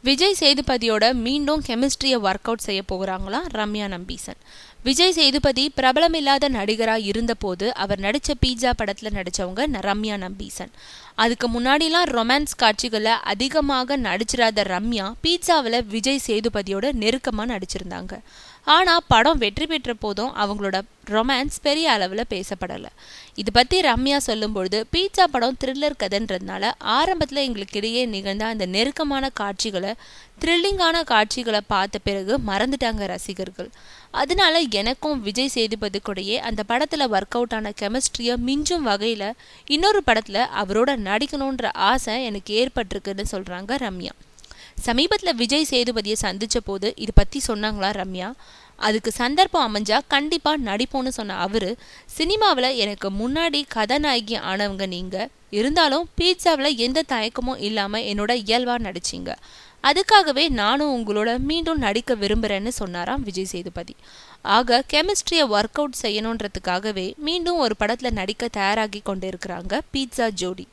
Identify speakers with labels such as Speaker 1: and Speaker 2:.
Speaker 1: விஜய் சேதுபதியோட மீண்டும் கெமிஸ்ட்ரியை work out செய்ய போகிறாங்களா ரம்யா நம்பீசன். விஜய் சேதுபதி பிரபலமில்லாத நடிகராக இருந்தபோது அவர் நடித்த பீட்சா படத்தில் நடித்தவங்க ரம்யா நம்பீசன். அதுக்கு முன்னாடிலாம் ரொமான்ஸ் காட்சிகளில் அதிகமாக நடிச்சிடாத ரம்யா பீட்சாவில் விஜய் சேதுபதியோட நெருக்கமாக நடிச்சிருந்தாங்க. ஆனால் படம் வெற்றி பெற்ற போதும் அவங்களோட ரொமான்ஸ் பெரிய அளவில் பேசப்படலை. இது பற்றி ரம்யா சொல்லும்பொழுது, பீட்சா படம் த்ரில்லர் கதைன்றதுனால ஆரம்பத்தில் எங்களுக்கு இடையே நிகழ்ந்த அந்த நெருக்கமான காட்சிகளை, த்ரில்லிங்கான காட்சிகளை பார்த்த பிறகு மறந்துட்டாங்க ரசிகர்கள். அதனால எனக்கும் விஜய் சேதுபதி கூடயே அந்த படத்தில் ஒர்க் அவுட் ஆன கெமிஸ்ட்ரியை மிஞ்சும் வகையில் இன்னொரு படத்தில் அவரோட நடிக்கணுன்ற ஆசை எனக்கு ஏற்பட்டிருக்குன்னு சொல்கிறாங்க ரம்யா. சமீபத்தில் விஜய் சேதுபதியை சந்தித்த போது இது பற்றி சொன்னாங்களா ரம்யா. அதுக்கு சந்தர்ப்பம் அமைஞ்சா கண்டிப்பாக நடிப்போன்னு சொன்ன அவர், சினிமாவில் எனக்கு முன்னாடி கதாநாயகி ஆனவங்க நீங்கள், இருந்தாலும் பீட்சாவில் எந்த தயக்கமும் இல்லாமல் என்னோட இயல்பாக நடிச்சிங்க, அதுக்காகவே நானும் உங்களோட மீண்டும் நடிக்க விரும்புகிறேன்னு சொன்னாராம் விஜய் சேதுபதி. ஆக கெமிஸ்ட்ரியை ஒர்க் அவுட் செய்யணுன்றதுக்காகவே மீண்டும் ஒரு படத்தில் நடிக்க தயாராகி கொண்டு இருக்கிறாங்க பீட்சா ஜோடி.